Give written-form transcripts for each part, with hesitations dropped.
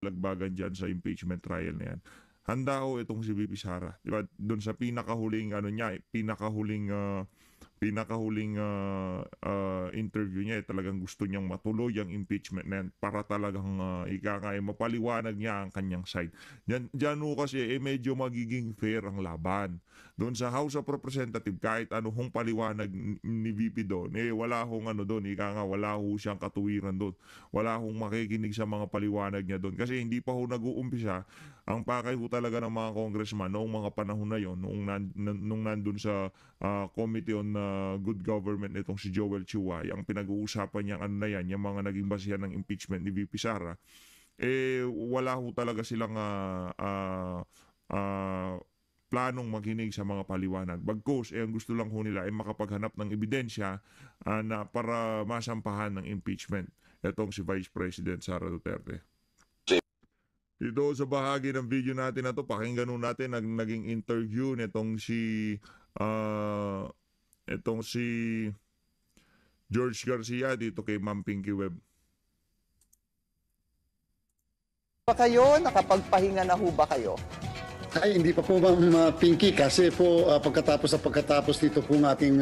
lagbagan dyan sa impeachment trial na yan. Handa ho itong si VP Sara. Di ba? Doon sa pinakahuling ano niya, pinakahuling interview niya, talagang gusto niyang matuloy ang impeachment na yan para talagang mapaliwanag niya ang kanyang side. Diyan ho kasi medyo magiging fair ang laban. Doon sa House of Representatives, kahit ano hong paliwanag ni VP doon, wala hong ano doon, wala ho siyang katuwiran doon. Wala hong makikinig sa mga paliwanag niya doon. Kasi hindi pa ho nag-uumpisa ang pakay ho talaga ng mga congressman noong mga panahon na yon, nung nandun sa Committee on Good Government nitong si Joel Chiway, ang pinag-uusapan niya ano na yan, yung mga naging basihan ng impeachment ni VP Sara, wala ho talaga silang planong makinig sa mga paliwanag. Bagkus, ang gusto lang ho nila ay makapaghanap ng ebidensya na para masampahan ng impeachment itong si Vice President Sara Duterte. Dito sa bahagi ng video natin na to, pakinggan nun natin naging interview nitong si George Garcia dito kay Ma'am Pinky Webb. Ba kayo? Nakapagpahinga na ho ba kayo? Ay, hindi pa po Ma'am Pinky kasi po pagkatapos dito po ng ating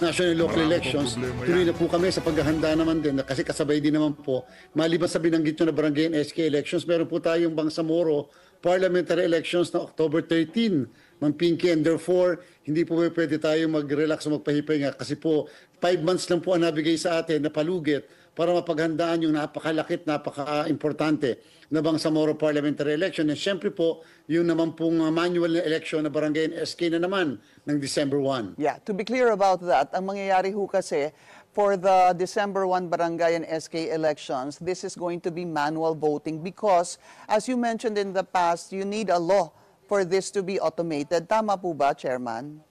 national and local elections, tuloy na po kami sa paghahanda naman din kasi kasabay din naman po. Maliban sa binanggit nyo na barangay and SK elections, meron po tayong Bangsamoro parliamentary elections na October 13, Ma'am Pinky, and therefore hindi po pwede tayo mag-relax o magpahipahinga kasi po 5 months lang po ang nabigay sa atin na palugit para mapaghandaan yung napakalakit, napaka-importante na Bangsamoro parliamentary election. And syempre po, yung naman pong manual na election na barangay and SK na naman ng December 1. Yeah, to be clear about that, ang mangyayari ho kasi for the December 1 barangay and SK elections, this is going to be manual voting because, as you mentioned in the past, you need a law for this to be automated. Tama po ba, Chairman?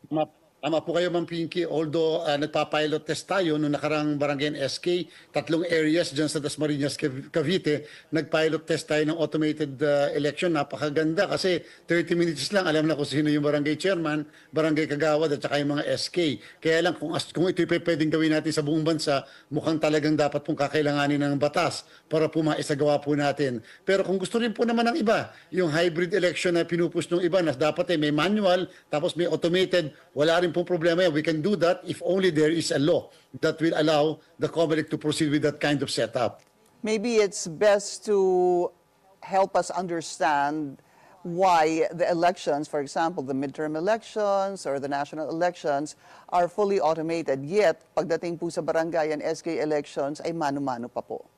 Tama po kayo, Ma'am Pinky. Although nagpa-pilot test tayo noong nakarang barangay and SK, 3 areas dyan sa Dasmariñas, Cavite, nag-pilot test tayo ng automated election. Napakaganda kasi 30 minutes lang, alam na kung sino yung barangay chairman, barangay kagawad at saka yung mga SK. Kaya lang kung ito pwedeng gawin natin sa buong bansa, mukhang talagang dapat pong kakailanganin ng batas para po maisagawa po natin. Pero kung gusto rin po naman ng iba, yung hybrid election na pinupush ng iba na dapat may manual tapos may automated, wala rin pong problema yan. We can do that if only there is a law that will allow the COMELEC to proceed with that kind of setup. Maybe it's best to help us understand why the elections, for example, the midterm elections or the national elections, are fully automated. Yet, pagdating po sa barangay and SK elections, ay mano-mano pa po.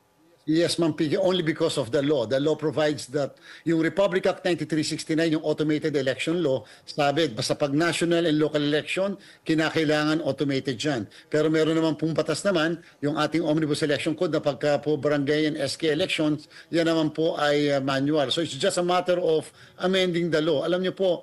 Yes, Ma'am Piggy, only because of the law. The law provides that yung Republic Act 9369, yung automated election law, sabi, basta pag national and local election, kinakailangan automated dyan. Pero meron naman pong batas naman, yung ating Omnibus Election Code na pagka po barangay and SK elections, yan naman po ay manual. So it's just a matter of amending the law. Alam niyo po,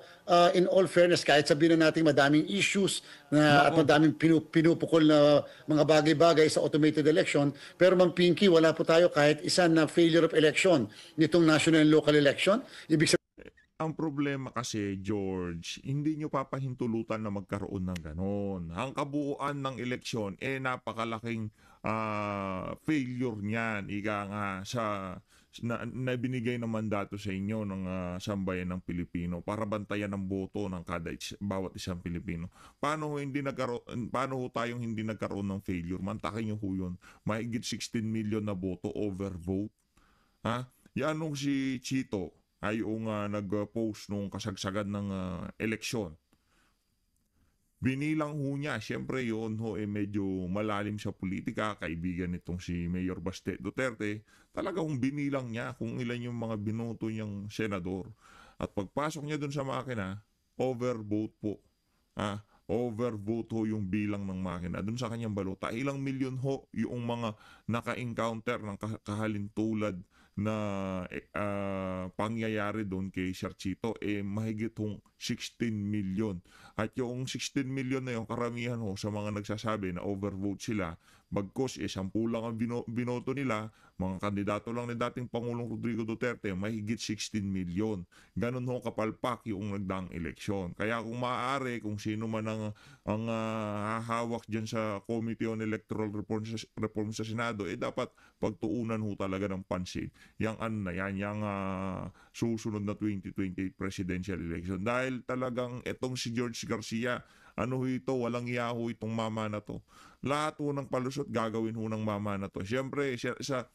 in all fairness, kahit sabihin na natin madaming issues at madaming pinupukol na mga bagay-bagay sa automated election, pero Ma'am Pinky, wala po tayo kahit isa na failure of election nitong national and local election. Ibig sabihin, ang problema kasi, George, hindi nyo papahintulutan na magkaroon ng ganon. Ang kabuuan ng eleksyon, napakalaking failure niyan. Ika nga, na binigay ng mandato sa inyo ng sambayan ng Pilipino para bantayan ang boto ng bawat isang Pilipino. Paano ho tayong hindi nagkaroon ng failure? Mantakin nyo ho yun. Mahigit 16 million na boto overvote. Ha? Yan nung si Chito ay yung nag-post nung kasagsagan ng eleksyon. Binilang ho niya, syempre yun ho medyo malalim sa politika, kaibigan nitong si Mayor Baste Duterte, talagang binilang niya kung ilan yung mga binoto niyang senador. At pagpasok niya dun sa makina, overvote po. Overvote ho yung bilang ng makina dun sa kanyang balota. Ilang milyon ho yung mga naka-encounter ng kahalintulad na pangyayari doon kay Sir Chito, mahigit hong 16 million. At yung 16 million na yung karamihan ho sa mga nagsasabi na overvote sila, Bagkus, 10 lang ang binoto nila, mga kandidato lang ni dating Pangulong Rodrigo Duterte, mahigit 16 million. Ganun ho kapalpak yung nagdaang eleksyon. Kaya kung maaari, kung sino man ang hahawak dyan sa Committee on Electoral Reform sa Senado, dapat pagtuunan ho talaga ng pansin. Yang ano na yan, yung susunod na 2028 presidential election. Dahil talagang etong si George Garcia, ano ho ito, walang yaho itong mama na to. Lahat ho ng palusot gagawin ho ng mama na to. Siyempre, sa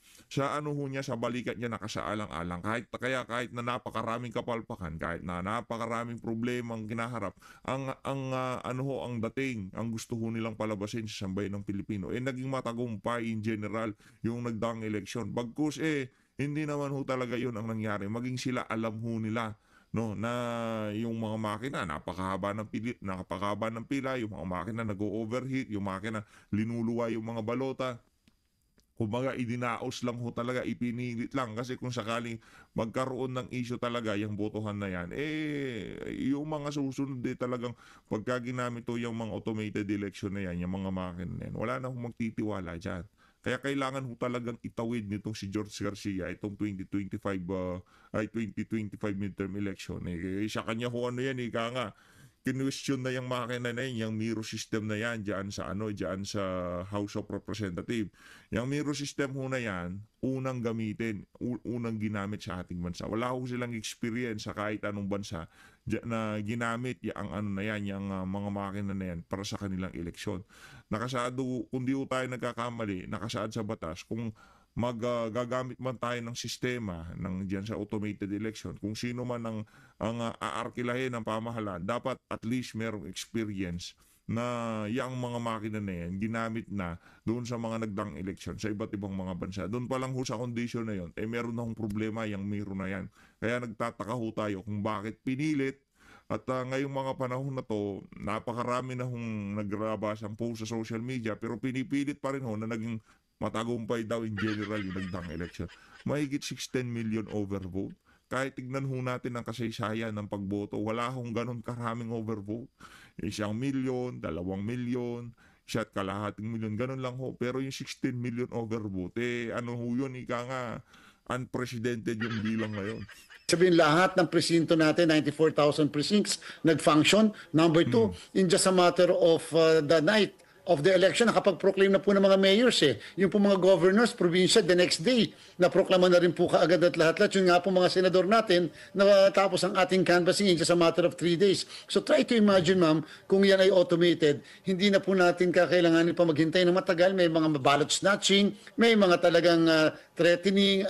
ano ho niya, sa balikat niya nakasaalang-alang. Kahit na napakaraming kapalpakan, kahit na napakaraming problema ang kinaharap, ano ho, ang dating, ang gusto ho nilang palabasin sa sambayan ng Pilipino, naging matagumpay in general yung nagdaang eleksyon. Bagkus hindi naman ho talaga yun ang nangyari. Maging sila alam ho nila, no, na yung mga makina napakahaba ng pila, yung mga makina nag-overheat, yung makina linuluwa yung mga balota. Kumbaga idinaos lang ho talaga, ipinilit lang kasi kung sakaling magkaroon ng issue talaga yung botohan na yan, yung mga susunod talagang pagka ginamit to yung mga automated election na yan, yung mga makina na yan, wala na hong magtitiwala dyan. Kaya kailangan ho talagang itawid nitong si George Garcia itong 2025 midterm election. Sa kanya ho ano yan, ika nga, kinwestiyon na yung makina na yan, yung Miro system na yan, diyan sa House of Representatives. Yung Miro system ho na yan, unang gamitin, unang ginamit sa ating bansa. Wala ho silang experience sa kahit anong bansa na ginamit ang ano na yan, yung mga makina na yan para sa kanilang eleksyon. Nakasaado, kung di ho tayo nagkakamali, nakasaad sa batas, kung gagamit man tayo ng sistema ng diyan sa automated election, kung sino man ang aarkilahin ng pamahalaan, dapat at least merong experience na yung mga makina na yan ginamit na doon sa mga nagdaang eleksyon sa iba't ibang mga bansa. Doon pa lang ho sa condition na yon, meron na hong problema yung Miro na yan. Kaya nagtataka ho tayo kung bakit pinilit. At ngayong mga panahon na to, napakarami na hong nagrabas ang post sa social media, pero pinipilit pa rin ho na naging matagumpay daw in general yung nagdaang election. Mahigit 16 million overvote. Kahit tignan ho natin ang kasaysayan ng pagboto, wala hong ganun karaming overvote. 1 milyon, 2 milyon, 1.5 milyon, ganun lang ho. Pero yung 16 million overvote, ano ho yun, ika nga, unprecedented yung bilang ngayon. Sabihin lahat ng presinto natin, 94,000 precincts, nag-function. Number two, in just a matter of the night of the election, nakapag-proclaim na po ng mga mayors Yung po mga governors, probinsya, the next day, naproklama na rin po kaagad at lahat-lahat. Yun nga po mga senador natin, na tapos ang ating canvassing in just a matter of 3 days. So try to imagine, ma'am, kung yan ay automated, hindi na po natin kakailanganin pa maghintay ng matagal. May mga ballot snatching, may mga talagang threatening,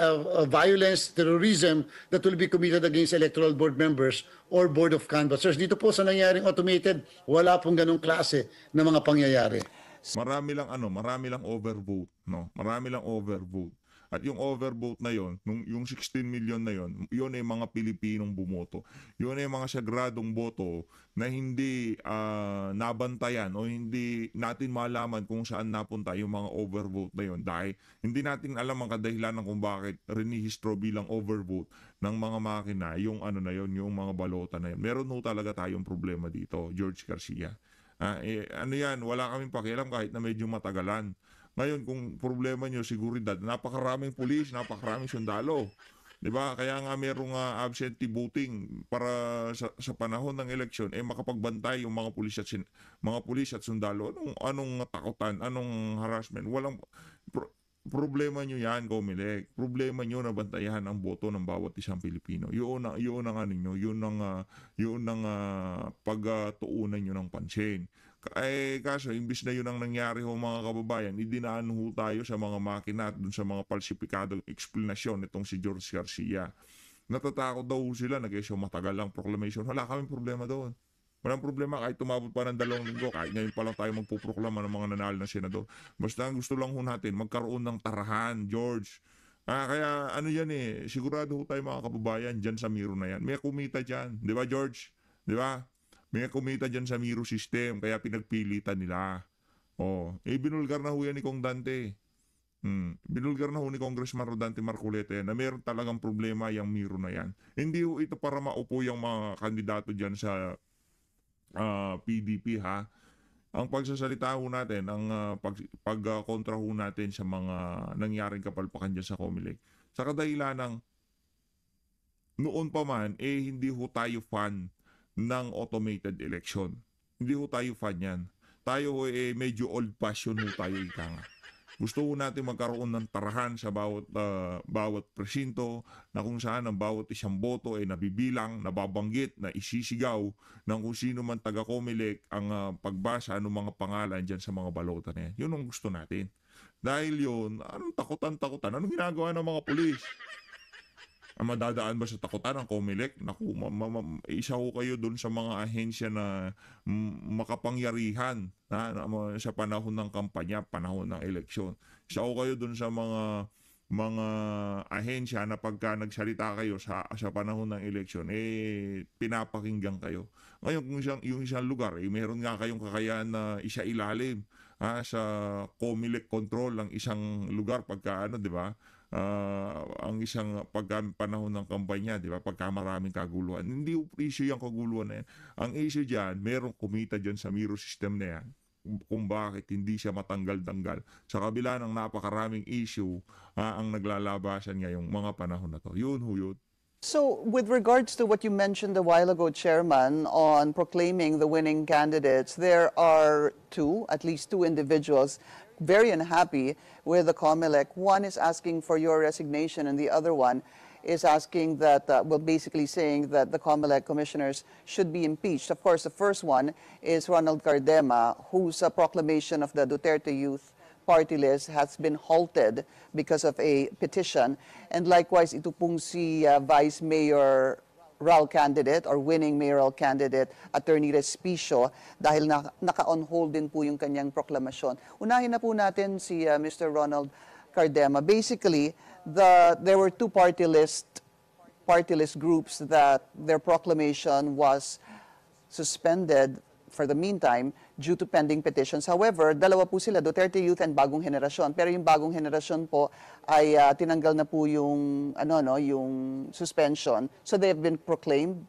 violence, terrorism that will be committed against electoral board members or board of canvassers. Dito po sa nangyaring automated, wala pong ganong klase na mga pangyayari. Marami lang overvote, no? Marami lang overvote. At yung overvote na yon, yung 16 million na yun ay mga Pilipinong bumoto. Yun ay mga sagradong boto na hindi nabantayan o hindi natin malaman kung saan napunta yung mga overvote na yun. Dahil hindi natin alam ang kadahilanan kung bakit rinihistro bilang overvote ng mga makina yung ano na yun, yung mga balota na yun. Meron ho talaga tayong problema dito, George Garcia. Ano yan, wala kaming pakialam kahit na medyo matagalan. Ngayon, kung problema nyo, seguridad, napakaraming pulis, napakaraming sundalo. Diba? Kaya nga merong absentee voting para sa panahon ng eleksyon, makapagbantay yung mga pulis at sundalo. Anong takutan, anong harassment? Walang problema nyo yan, Comelec. Problema nyo na bantayan ang boto ng bawat isang Pilipino. Yun ang ano nyo, yun ang pagtuunan nyo ng pansin. Kaso, imbis na yun ang nangyari ho mga kababayan, idinaan ho tayo sa mga makina at dun sa mga falsifikadong eksplanasyon nitong si George Garcia. Natatakot daw sila, matagal lang proclamation. Wala kaming problema doon. Walang problema kahit tumabot pa ng 2 linggo, kahit ngayon pa lang tayo magpuproklama ng mga nanalo na senador. Basta gusto lang ho natin magkaroon ng tarahan, George. Kaya ano yan sigurado ho tayo mga kababayan dyan sa Miro na yan. May kumita dyan, di ba George? Di ba? May kumita dyan sa Miro system, kaya pinagpilitan nila. Binulgar na ho yan ni Kong Dante. Binulgar na ho ni Congressman Rodante Marcoleta yan, na meron talagang problema yung Miro na yan. Hindi ho ito para maupo yung mga kandidato dyan sa PDP ang pagsasalita ho natin, ang kontra ho natin sa mga nangyaring kapalpakan diyan sa COMELEC, sa kadahilan ng noon pa man, hindi ho tayo fan ng automated election. Hindi ho tayo fan yan. Tayo ho, medyo old-fashioned ho tayo, ika nga. Gusto ho natin magkaroon ng tarahan sa bawat presinto na kung saan ang bawat isang boto ay nabibilang, nababanggit, na isisigaw ng kung sino man taga-COMELEC ang pagbasa ng mga pangalan dyan sa mga balota na yan. Yun ang gusto natin. Dahil yun, anong takutan-takutan? Anong ginagawa ng mga pulis? Ang madadaan ba sa takutan ng COMELEC? Naku, isa ho kayo doon sa mga ahensya na makapangyarihan sa panahon ng kampanya, panahon ng eleksyon. Isa ho kayo doon sa mga ahensya na pagka nagsalita kayo sa panahon ng eleksyon, pinapakinggan kayo. Ngayon, kung yung isang lugar, meron nga kayong kakayahan na isa ilalim sa COMELEC control ng isang lugar pagka di ba? Ang isang panahon ng kampanya, di ba? Pagka maraming kaguluhan. Hindi issue yung kaguluhan na yan. Ang issue dyan, merong kumita dyan sa Miro system na yan kung bakit hindi siya matanggal-tanggal. Sa kabila ng napakaraming issue ang naglalabasan ngayong mga panahon na to. Yun ho yun. So, with regards to what you mentioned a while ago, Chairman, on proclaiming the winning candidates, there are at least two individuals very unhappy with the COMELEC. One is asking for your resignation, and the other one is asking that, basically saying that the COMELEC commissioners should be impeached. Of course, the first one is Ronald Cardema, whose proclamation of the Duterte Youth Party list has been halted because of a petition. And likewise, ito pong si Vice Mayor Ral candidate or winning mayoral candidate, Attorney Respicio, dahil naka-on hold din po yung kanyang proklamasyon. Unahin na po natin si Mr. Ronald Cardema. Basically, there were two party list groups that their proclamation was suspended for the meantime due to pending petitions. However, dalawa po sila, Duterte Youth and Bagong Henerasyon. Pero yung Bagong Henerasyon po ay tinanggal na po yung yung suspension. So they have been proclaimed.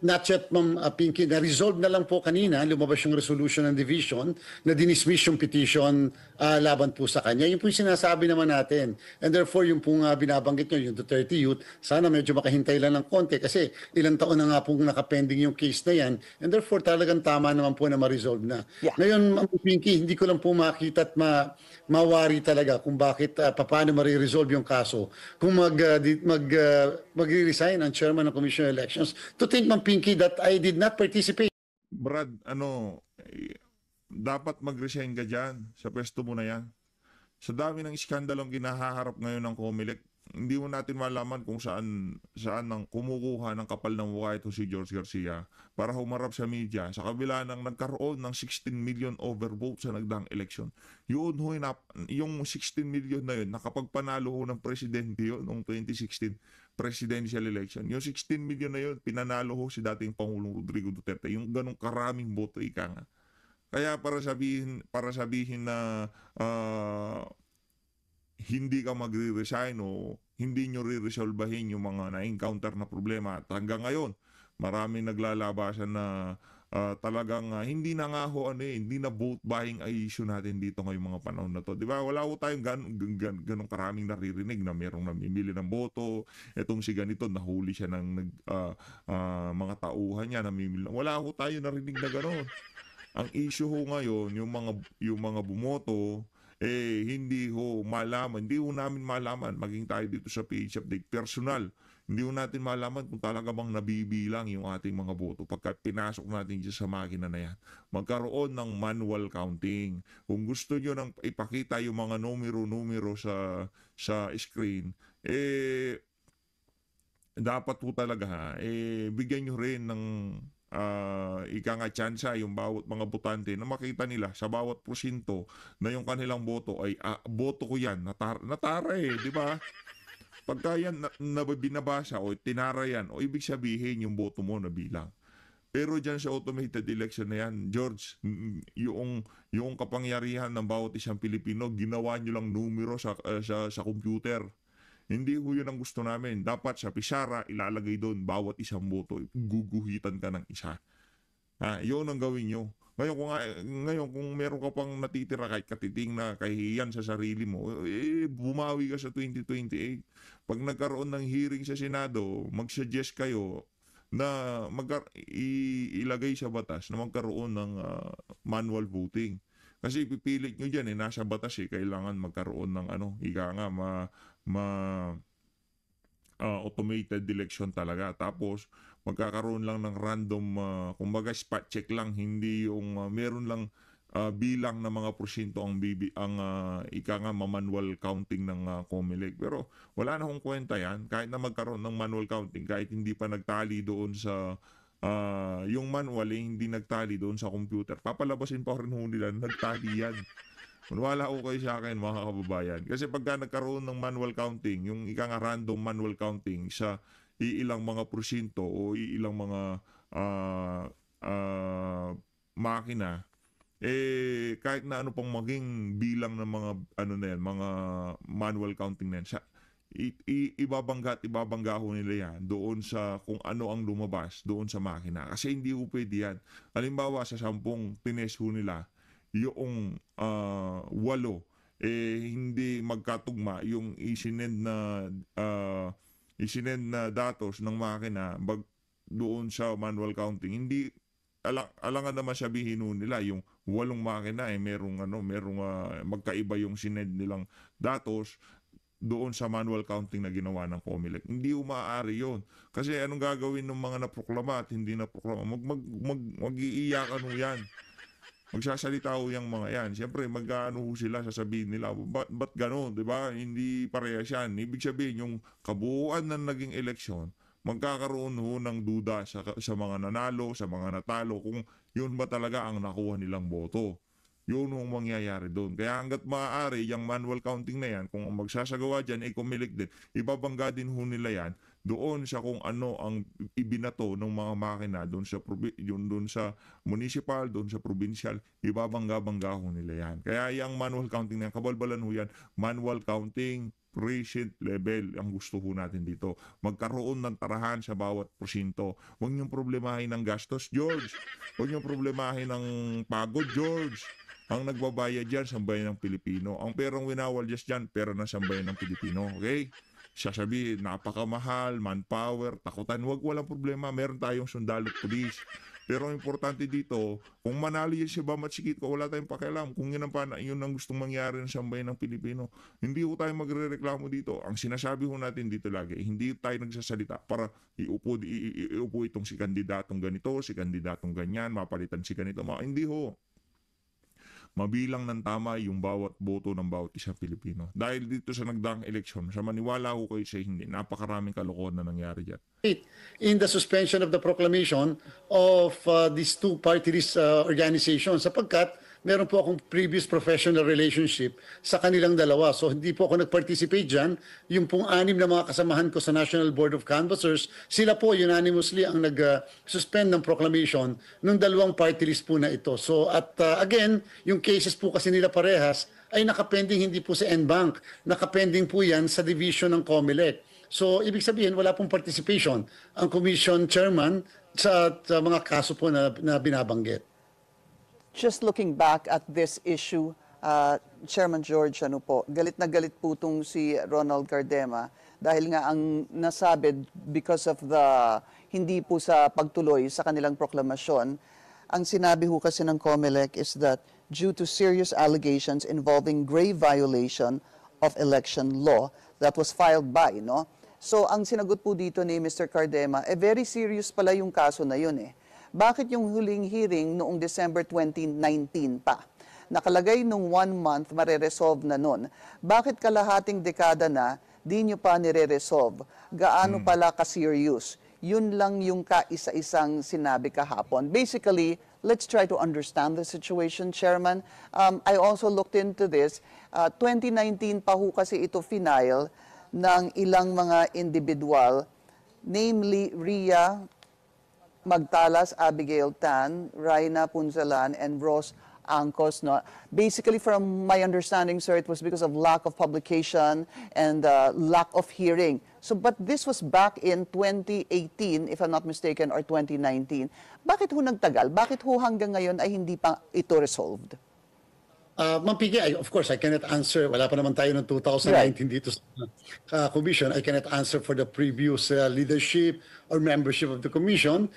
Not yet, Ma'am Pinky. Na-resolve na lang po kanina, lumabas yung resolution ng division na dinismiss yung petition laban po sa kanya. Yung po yung sinasabi naman natin. And therefore, yung po binabanggit nyo, yung Duterte Youth, sana medyo makahintay lang ng konti kasi ilang taon na nga pong nakapending yung case na yan. And therefore, talagang tama naman po na ma-resolve na. Yeah. Ngayon, Ma'am Pinky, hindi ko lang po makita at mawari talaga kung bakit, paano mariresolve yung kaso. Kung magre-resign ang chairman ng Commission on Elections, to think, Ma'am Pinky, that I did not participate. Brad, dapat mag-resign ka dyan sa pwesto mo na yan. Sa dami ng iskandalong ginahaharap ngayon ng COMELEC, hindi mo natin malaman kung saan nang kumukuha ng kapal ng mukha ito si George Garcia para humarap sa media sa kabila ng nagkaroon ng 16 million overvote sa nagdaang eleksyon. Yung 16 million na yun, nakapagpanalo ho ng presidente yun noong 2016 presidential election. Yung 16 million na yun, pinanalo ho si dating Pangulong Rodrigo Duterte. Yung ganong karaming boto, ika nga. Kaya para sabihin na hindi ka magre-resign o hindi nyo re-resolvahin yung mga na-encounter na problema. At hanggang ngayon, maraming naglalabasan na talagang hindi na nga ho hindi na vote buying ay issue natin dito ngayong mga panahon na to. Di ba? Wala ho tayong ganong karaming naririnig na merong namimili ng boto. Etong si ganito, nahuli siya ng mga tauhan niya, namimili. Wala ho tayo narinig na ganon. Ang issue ho ngayon, yung mga bumoto, hindi ho namin malaman, maging tayo dito sa PH Update, personal, hindi ho natin malaman kung talaga bang nabibilang yung ating mga boto pagka pinasok natin dyan sa makina na yan. Magkaroon ng manual counting. Kung gusto nyo nang ipakita yung mga numero sa screen, dapat po talaga, bigyan nyo rin ng ika nga tsansa yung bawat mga botante na makita nila sa bawat prosinto na yung kanilang boto ay boto ko yan, natara di ba? Pagka yan binabasa o tinara yan, o ibig sabihin yung boto mo nabilang. Pero dyan sa automated election na yan, George, yung kapangyarihan ng bawat isang Pilipino, ginawa nyo lang numero sa computer. Hindi ho yun ang gusto namin. Dapat sa pisara, ilalagay doon bawat isang boto. Guguhitan ka ng isa. Yun ang gawin nyo. Ngayon kung meron ka pang natitira kahit katiting na kahihiyan sa sarili mo, bumawi ka sa 2028. Pag nagkaroon ng hearing sa Senado, mag-suggest kayo na ilagay sa batas na magkaroon ng manual voting. Kasi ipipilit nyo dyan, nasa batas kailangan magkaroon ng ika nga, automated election talaga. Tapos, magkakaroon lang ng random, kumbaga spot check lang, hindi yung meron lang bilang na mga porsyento ang ika nga manual counting ng COMELEC. Pero wala na akong kwenta yan. Kahit na magkaroon ng manual counting, kahit hindi pa nagtali doon sa yung manual, hindi nagtali doon sa computer, papalabasin pa rin nila nagtali yan. Wala ko kayo sa akin mga kababayan. Kasi pagka nagkaroon ng manual counting, yung ika nga random manual counting sa iilang mga porsyento o iilang mga makina, kahit na ano pang maging bilang ng mga na yan, mga manual counting na yan, ibabangga ho nila yan doon sa kung ano ang lumabas doon sa makina. Kasi hindi ho pwede yan. Halimbawa sa 10 tines ho nila, yung 8 hindi magkatugma yung isinend na datos ng makina doon sa manual counting. Hindi alangan naman sabihin nila yung 8 makina merong magkaiba yung sinend nilang datos doon sa manual counting na ginawa ng COMELEC. Hindi maaari yon. Kasi anong gagawin ng mga naproklama at hindi naproklama? Mag-iiyakan ho yan. Magsasalita ho yung mga yan. Siyempre, sila, sasabihin nila, ba't gano'n, di ba? Hindi parehas yan. Ibig sabihin, yung kabuuan ng naging eleksyon, magkakaroon ho ng duda sa mga nanalo, sa mga natalo, kung yun ba talaga ang nakuha nilang boto. Yun ang mangyayari doon. Kaya hanggat maaari, yung manual counting na yan, kung magsasagawa dyan, COMELEC din, ibabangga din ho nila yan doon sa kung ano ang ibinato ng mga makina doon sa municipal, doon sa provincial, ibabangga-bangga ho nila yan. Kaya yung manual counting na yan, kabalbalan ho yan, manual counting, precinct level ang gusto ho natin dito. Magkaroon ng tarahan sa bawat porsyento. Huwag niyong problemahin ng gastos, George. Huwag niyong problemahin ng pagod, George. Ang nagbabayad dyan, sambayan ng Pilipino. Ang perang winawalyas dyan, pera ng sambayan ng Pilipino. Okay? Sasabihin, napakamahal, manpower, takutan. Walang problema. Meron tayong sundalo at pulis. Pero ang importante dito, kung manalo yan si Bam at Sikit ko, wala tayong pakialam. Kung yun ang gustong mangyari ng sambayan ng Pilipino, hindi ko tayo magre-reklamo dito. Ang sinasabi ho natin dito lagi, hindi tayo nagsasalita para iupo itong si kandidatong ganito, si kandidatong ganyan, mapalitan si ganito. Hindi ho. Mabilang ng tama yung bawat boto ng bawat isang Pilipino. Dahil dito sa nagdaang eleksyon, sa maniwala ko kayo sa hindi, napakaraming kalokohan na nangyari dyan. In the suspension of the proclamation of these two party list organizations, sapagkat meron po akong previous professional relationship sa kanilang dalawa. So hindi po ako nag-participate dyan. Yung pong 6 na mga kasamahan ko sa National Board of Canvassers, sila po unanimously ang nag-suspend ng proclamation ng 2 party list po na ito. So at again, yung cases po kasi nila parehas ay nakapending hindi po sa NBank. Nakapending po yan sa division ng COMELEC. So ibig sabihin wala pong participation ang commission chairman sa mga kaso po na binabanggit. Just looking back at this issue, Chairman George, galit na galit po itong si Ronald Cardema dahil nga ang nasabi because of hindi po sa pagtuloy sa kanilang proklamasyon, ang sinabi ho kasi ng COMELEC is that due to serious allegations involving grave violation of election law that was filed by, So ang sinagot po dito ni Mr. Cardema, very serious pala yung kaso na yun Bakit yung huling hearing noong December 2019 pa? Nakalagay nung 1 month, mareresolve na nun. Bakit kalahating dekada na, di nyo pa nire-resolve? Gaano pala ka-serious? Yun lang yung kaisa-isang sinabi kahapon. Basically, let's try to understand the situation, Chairman. I also looked into this. 2019 pa ho kasi ito final ng ilang mga individual, namely Ria Magtalas, Abigail Tan, Raina Punzalan, and Ross angkos, no? Basically, from my understanding, sir, it was because of lack of publication and lack of hearing. So, but this was back in 2018, if I'm not mistaken, or 2019. Bakit ho nagtagal? Bakit ho hanggang ngayon ay hindi pa ito resolved? Ma'am Piggy, of course, I cannot answer. Wala pa naman tayo ng 2019 dito sa commission. I cannot answer for the previous leadership or membership of the commission.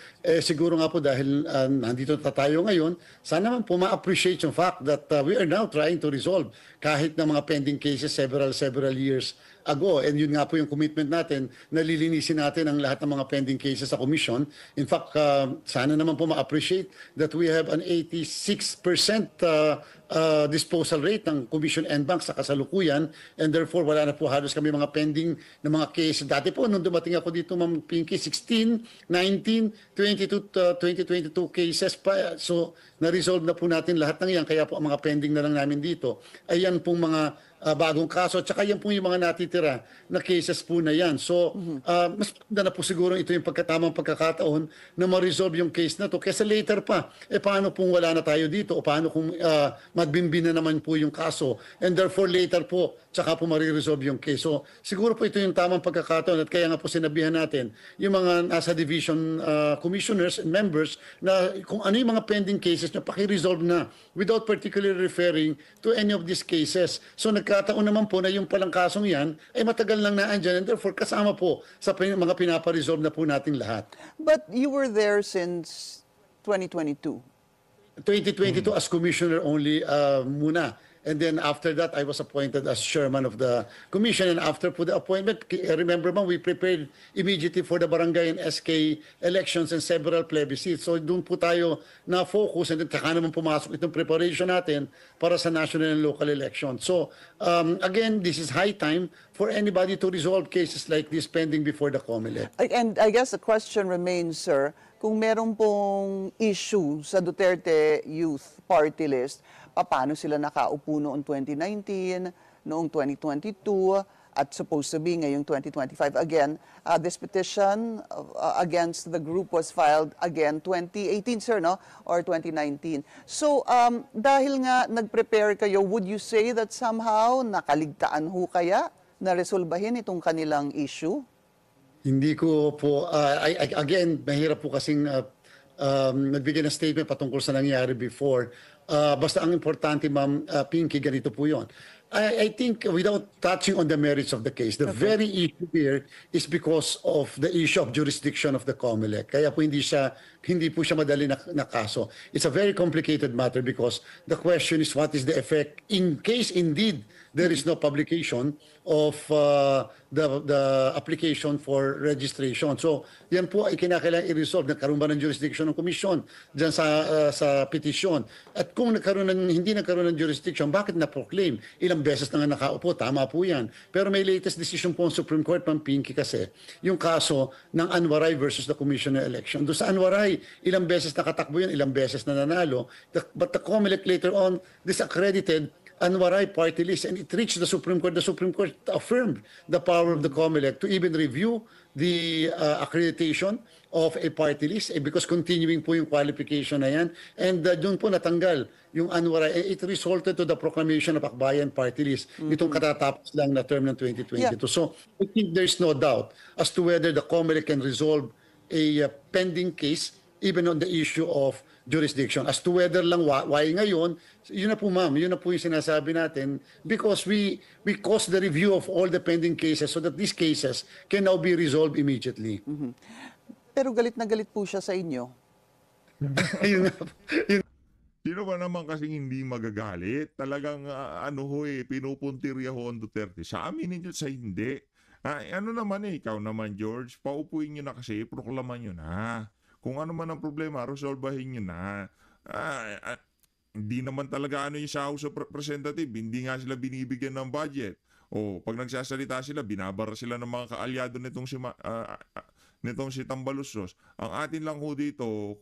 Siguro nga po dahil nandito tayo ngayon, sana naman po ma-appreciate yung fact that we are now trying to resolve kahit na mga pending cases several years ago. And yun nga po yung commitment natin, nalilinisin natin ang lahat ng mga pending cases sa commission. In fact, sana naman po ma-appreciate that we have an 86% disposal rate ng Commission NBank sa kasalukuyan, and therefore wala na po halos kami mga pending na mga case. Dati po nung dumating ako dito, Ma'am Pinky, 16, 19, 22 cases pa. So na-resolve na po natin lahat ng yan, kaya po ang mga pending na lang namin dito ay yan pong mga bagong kaso, at saka yan po yung mga natitira na cases po na yan. So, mas maganda na po siguro ito yung pagkatamang pagkakataon na ma-resolve yung case na to. Kasi later pa, paano kung wala na tayo dito, o paano kung magbimbi na naman po yung kaso, and therefore later po, tsaka po ma-resolve yung case. So, siguro po ito yung tamang pagkakataon, at kaya nga po sinabihan natin yung mga nasa division commissioners and members na kung ano yung mga pending cases na paki-resolve na without particularly referring to any of these cases. So, nagkataon naman po na yung palang kasong yan ay matagal lang naandyan, and therefore kasama po sa mga pinaparesolve na po nating lahat. But you were there since 2022. 2022 as commissioner only muna. And then after that, I was appointed as chairman of the commission. And after po the appointment, remember man, we prepared immediately for the barangay and SK elections and several plebiscites. So doon po tayo na-focus, and then saka naman pumasok itong preparation natin para sa national and local elections. So again, this is high time for anybody to resolve cases like this pending before the COMELEC. And I guess the question remains, sir, kung meron pong issue sa Duterte Youth Party List, paano sila nakaupo noong 2019, noong 2022, at supposed to be ngayong 2025. Again, this petition against the group was filed again 2018, sir, no? Or 2019. So, dahil nga nag-prepare kayo, would you say that somehow nakaligtaan ho kaya na resolbahin itong kanilang issue? Hindi ko po, again, mahirap po kasing nagbigay ng statement patungkol sa nangyari before. Basta ang importante, Ma'am Pinky, ganito po yun. I think without touching on the merits of the case, the very issue here is because of the issue of jurisdiction of the COMELEC. Kaya po hindi po siya madali na kaso. It's a very complicated matter because the question is what is the effect in case indeed there is no publication of the application for registration. So, yan po ay kinakailangan i-resolve. Nagkaroon ba ng jurisdiction ng komisyon dyan sa petisyon? At kung hindi nagkaroon ng jurisdiction, bakit na-proclaim? Ilang beses na nga nakaupo, tama po yan. Pero may latest decision po ng Supreme Court, Ma'am Pinky, kasi yung kaso ng Anwaray versus the Commission on Election. Doon sa Anwaray, ilang beses nakatakbo yun, ilang beses na nanalo. But the COMELEC later on disaccredited Anwaray party list, and it reached the Supreme Court. The Supreme Court affirmed the power of the COMELEC to even review the accreditation of a party list because continuing po yung qualification na yan. And doon po natanggal yung Anwaray. It resulted to the proclamation of Akbayan party list. Itong katatapos lang na term ng 2022. Yeah. So I think there's no doubt as to whether the COMELEC can resolve a pending case even on the issue of jurisdiction. As to whether lang why ngayon, yun na po, ma'am, yun na po yung sinasabi natin because we caused the review of all the pending cases so that these cases can now be resolved immediately. Pero galit na galit po siya sa inyo. Yun na po. Sino ba naman kasing hindi magagalit? Talagang pinupuntirya ho ang Duterte. Sa amin ninyo, sa hindi. Ano naman ikaw naman, George, paupuin nyo na kasi, proklaman nyo na. Kung ano man ang problema, resolbahin nyo na. Hindi naman talaga yung sa House of Representative, hindi nga sila binibigyan ng budget. O pag nagsasalita sila, binabara sila ng mga kaalyado nitong si Tambaluslos. Ang atin lang ho dito,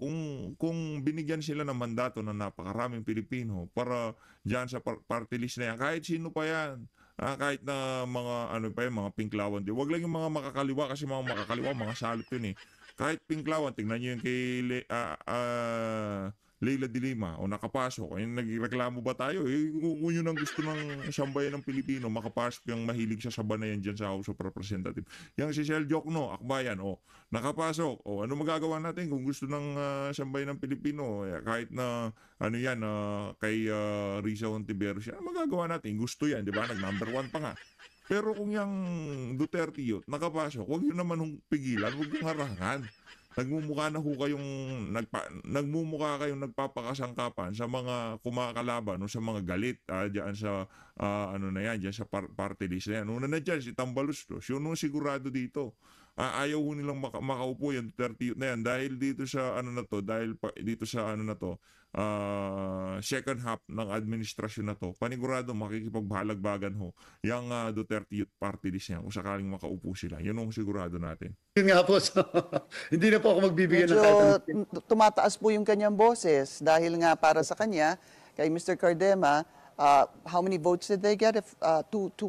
kung binigyan sila ng mandato ng napakaraming Pilipino para diyan sa party list na yan, kahit sino pa yan, kahit na mga pinklawan. Wag lang yung mga makakaliwa kasi mga makakaliwa, mga salot yun eh. Kahit pinklawan, tingnan nyo yung kay Leila de Lima o nakapasok, eh, nagreklamo ba tayo? Eh, kung yun ang gusto ng sambayan ng Pilipino, makapasok yung mahilig siya sa banayan dyan sa House of Representatives. Yang si Sel Jokno, Akbayan, o nakapasok, o ano magagawa natin kung gusto ng sambayan ng Pilipino, eh, kahit na ano yan, kay Risa Hontiveros, ano magagawa natin? Gusto yan, di ba? Nag-number 1 pa nga. Pero kung yung Duterte yun, nakapasok, huwag yun naman hong pigilan, huwag yung harangan. Nagmumukha na ho kayong nagmumukha kayong nagpapakasangkapan sa mga kumakalaban o sa mga galit diyan sa ano na yan, diyan sa party list na yan. Una na diyan si Tambaluslos, yun ang sigurado dito. Ayaw ho nilang makaupo yan 30 na yan dahil dito sa ano na to, dito sa ano na to, second half ng administrasyon na to, panigurado makikipagbahalagbagan ho yung Duterte Youth Party list yan kung sakaling makaupo sila. Yun ang sigurado natin. Yun nga po, so, hindi na po ako magbibigyan ng Medyo kahit tumataas po yung kanyang boses dahil nga para sa kanya, kay Mr. Cardema, how many votes did they get? 2.9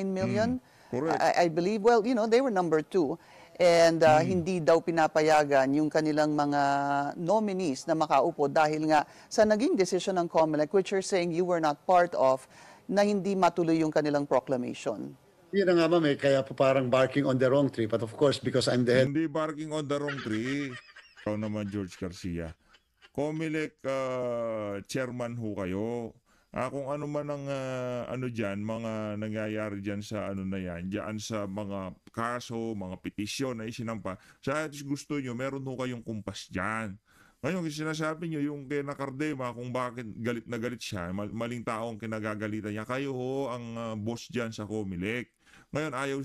million? Correct. I believe, well, you know, they were number 2. And hindi daw pinapayagan yung kanilang mga nominees na makaupo dahil nga sa naging decision ng COMELEC, which you're saying you were not part of, na hindi matuloy yung kanilang proclamation. Yun na nga ma'am, kaya po parang barking on the wrong tree. But of course, because I'm the head, Hindi barking on the wrong tree. Ikaw naman, George Garcia. COMELEC chairman ho kayo. Kung ano man ang ano diyan, mga nangyayari diyan sa ano na yan, diyan sa mga kaso, mga petisyon na isinampa. Sa gusto nyo, meron ho kayong kumpas diyan. Ngayon, sinasabi nyo yung kay Cardema kung bakit galit na galit siya, maling taong kinagagalitan niya. Kayo ho ang boss diyan sa COMELEC. Ngayon, ayaw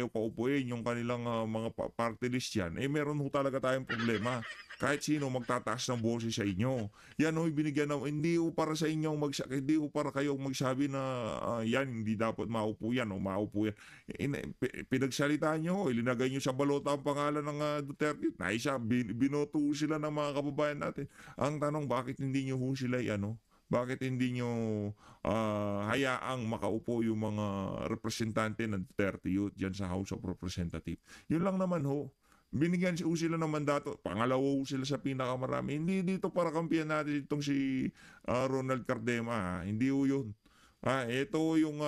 paupuin yung kanilang mga party list yan. Eh, meron ho talaga tayong problema. Kahit sino magtataas ng boses sa inyo. Yan ho, binigyan ng, hindi ho para sa inyo, hindi ho para kayo magsabi na yan, hindi dapat maupo yan o maupo yan. Pinagsalitaan nyo ho, ilinagay nyo sa balota ang pangalan ng Duterte. Naisa, binoto sila ng mga kababayan natin. Ang tanong, bakit hindi nyo ho sila bakit hindi nyo hayaang makaupo yung mga representante ng Duterte Youth dyan sa House of Representatives? Yun lang naman ho. Binigyan sila ng mandato. Pangalawa ho sila sa pinakamarami. Hindi dito para kampiyan natin itong si Ronald Cardema. Ha? Hindi ho yun. Ito yung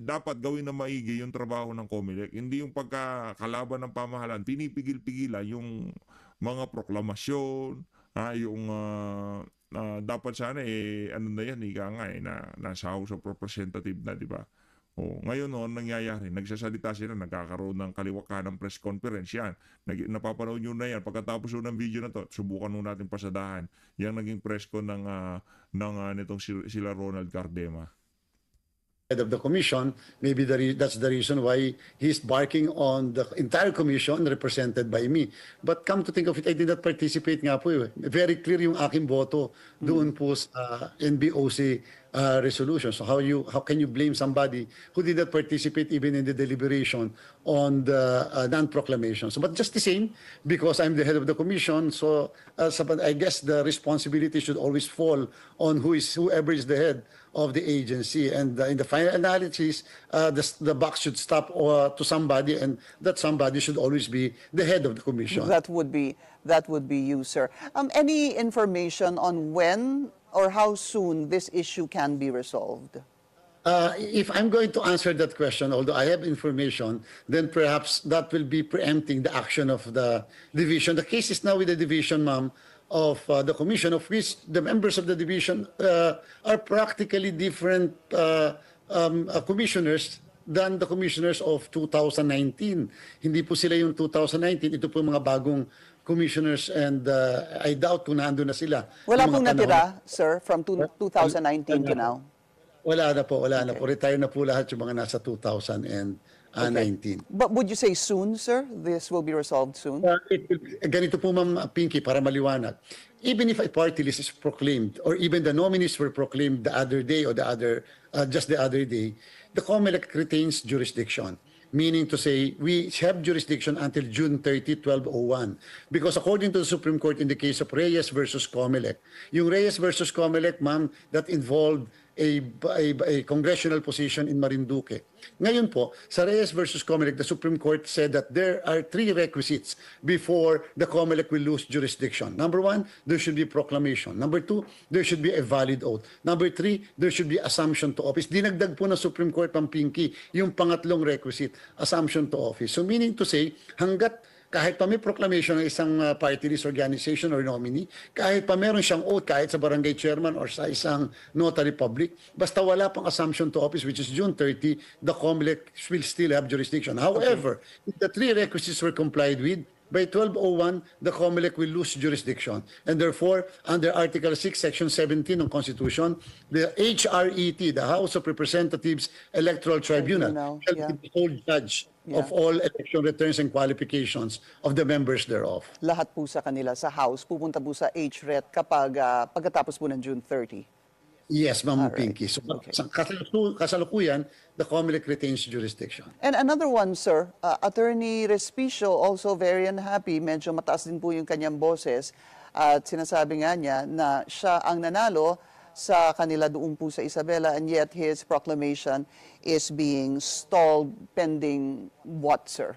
dapat gawin na maigi yung trabaho ng COMELEC. Hindi yung pagkakalaban ng pamahalaan. Pinipigil-pigilan yung mga proklamasyon, yung dapat sana ano na yan, nasa House of Representatives na, di ba? Ngayon nangyayari, nagsasalita sila, nagkakaroon ng kaliwakan ng press conference yan. Napapanood nyo na yan. Pagkatapos ng video na to, subukan nyo natin pasadahan. Yan naging press con nitong sila Ronald Cardema. head of the commission, maybe that's the reason why he's barking on the entire commission represented by me. But come to think of it, I did not participate nga po eh. Very clear yung aking boto doon po sa NBOC resolution. So how can you blame somebody who did not participate even in the deliberation on the non-proclamation? So, but just the same, because I'm the head of the commission, so I guess the responsibility should always fall on whoever is the head of the agency, and in the final analysis, the buck should stop to somebody, and that somebody should always be the head of the commission. That would be you, sir. Any information on when or how soon this issue can be resolved? If I'm going to answer that question, although I have information, then perhaps that will be preempting the action of the division. The case is now with the division, ma'am, of the commission, of which the members of the division are practically different commissioners than the commissioners of 2019. Hindi po sila yung 2019, ito po mga bagong commissioners, and I doubt kung nandun na sila. Wala Yung pong mga natira, sir, from 2019 to now? Wala na po. Retire na po lahat yung mga nasa 2019. But would you say soon, sir? This will be resolved soon? Ganito po, Ma'am Pinky, para maliwanag. Even if a party list is proclaimed, or even the nominees were proclaimed the other day or just the other day, the COMELEC retains jurisdiction. Meaning to say, we have jurisdiction until June 30, 1201. Because according to the Supreme Court in the case of Reyes versus COMELEC, yung Reyes versus COMELEC, ma'am, that involved a congressional position in Marinduque. Ngayon po, sa Reyes versus Comelec, the Supreme Court said that there are 3 requisites before the Comelec will lose jurisdiction. Number 1, there should be proclamation. Number 2, there should be a valid oath. Number 3, there should be assumption to office. Dinagdag po ng Supreme Court ng Pinky yung pangatlong requisite, assumption to office. So meaning to say, hanggat kahit pa may proclamation ng isang party list organization or nominee, kahit pa meron siyang oath, kahit sa barangay chairman or sa isang notary public, basta wala pang assumption to office, which is June 30, the COMELEC will still have jurisdiction. However, if the 3 requisites were complied with, by 1201, the COMELEC will lose jurisdiction. And therefore, under Article 6, Section 17 ng Constitution, the HRET, the House of Representatives Electoral Tribunal, shall be the sole judge of all election returns and qualifications of the members thereof. Lahat po sa kanila sa House, pupunta po sa HRET kapag pagkatapos po ng June 30. Yes, Ma'am Pinky. So, sa kasalukuyan, the COMELEC retains jurisdiction. And another one, sir, Attorney Respicio, also very unhappy, medyo mataas din po yung kanyang boses, at sinasabi nga niya na siya ang nanalo sa kanila doon po sa Isabela, and yet his proclamation is being stalled pending what, sir?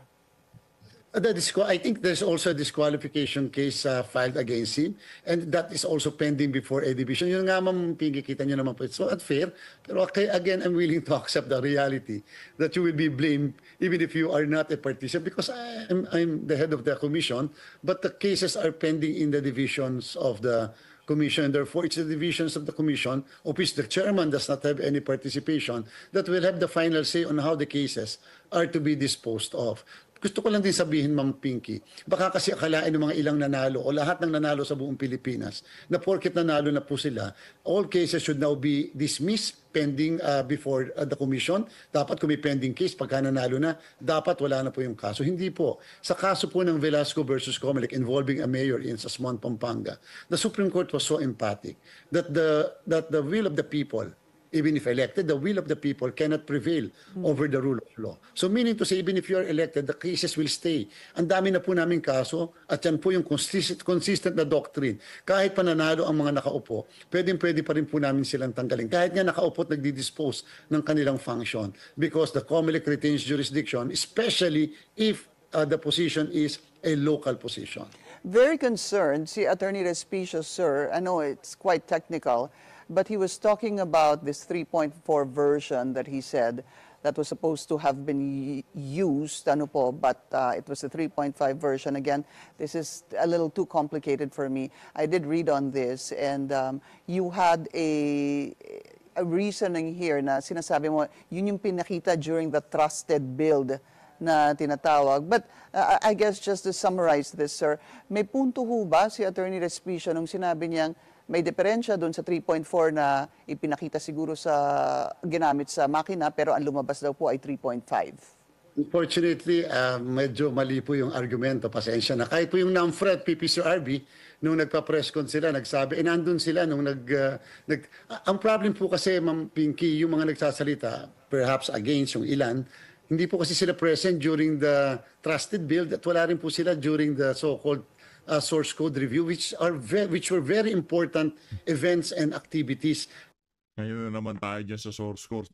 I think there's also a disqualification case filed against him, and that is also pending before a division. Yun nga, Ma'am Pinky, kita nyo naman po, it's so unfair. Pero again, I'm willing to accept the reality that you will be blamed even if you are not a participant, because I'm the head of the commission, but the cases are pending in the divisions of the commission. Therefore, it's the divisions of the commission, of which the chairman does not have any participation, that will have the final say on how the cases are to be disposed of. Gusto ko lang din sabihin, Ma'am Pinky, baka kasi akalain ng mga ilang nanalo o lahat ng nanalo sa buong Pilipinas na porket nanalo na po sila, all cases should now be dismissed pending before the commission. Dapat kung may pending case, pagka nanalo na, dapat wala na po yung kaso. Hindi po. Sa kaso po ng Velasco versus Comelec involving a mayor in Sasmuan, Pampanga, the Supreme Court was so emphatic that the will of the people, even if elected, the will of the people cannot prevail over the rule of law. So meaning to say, even if you are elected, the cases will stay. Ang dami na po namin kaso, at yan po yung consistent na doctrine. Kahit pananalo ang mga nakaupo, pwede pa rin po namin silang tanggalin. Kahit nga nakaupo at nagdi-dispose ng kanilang function. Because the COMELEC retains jurisdiction, especially if the position is a local position. Very concerned, si Attorney Respicio, sir, I know it's quite technical, but he was talking about this 3.4 version that he said that was supposed to have been used, but it was a 3.5 version. Again, this is a little too complicated for me. I did read on this, and you had a reasoning here na sinasabi mo, yun yung pinakita during the trusted build na tinatawag. But I guess just to summarize this, sir, may punto ho ba si Attorney Respicio nung sinabi niyang may diferensya doon sa 3.4 na ipinakita siguro sa ginamit sa makina, pero ang lumabas daw po ay 3.5? Unfortunately, medyo mali po yung argumento. Pasensya na. Kahit po yung NAMFRED, PPCRB, nung nagpa-press con sila, nagsabi, nandun sila nung ang problem po kasi, Ma'am Pinky, yung mga nagsasalita, perhaps against yung ilan, hindi po kasi sila present during the trusted build at wala rin po sila during the so-called source code review, which were very important events and activities. Ngayon na naman tayo dyan sa source code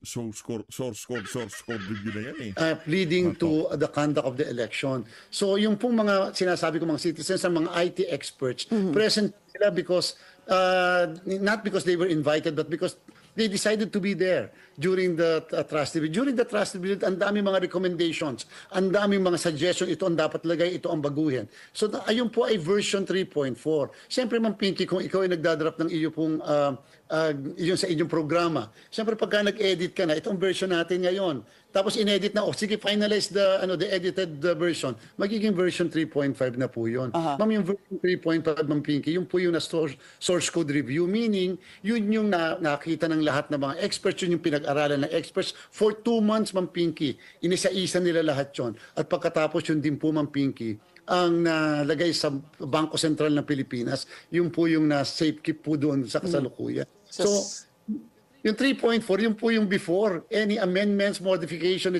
review na yan leading to the conduct of the election. So yung pong mga sinasabi ko mga citizens and mga IT experts, present sila because not because they were invited, but because they decided to be there during the trusted build. During the trusted build, ang daming mga recommendations, ang daming mga suggestions, ito ang dapat lagay, ito ang baguhin. So ayun po ay version 3.4. Siyempre, Ma'am Pinky, kung ikaw ay nagdadrap ng iyo pong yun sa inyong programa, siyempre pagka nag-edit ka na, itong version natin ngayon, tapos inedit na, sige, finalize the edited version, magiging version 3.5 na po yun. Ma'am, yung version 3.5, Ma'am Pinky, yun po yung source code review, meaning yun yung nakita ng lahat ng mga experts, yun yung pinag-aralan ng experts for 2 months, Ma'am Pinky. Inisa-isa nila lahat yun. At pagkatapos yun din po, Ma'am Pinky, ang nalagay sa Bangko Sentral ng Pilipinas, yun po yung na-safekeep po doon sa kasalukuyan. So, yung 3.4, yun po yung before any amendments, modification,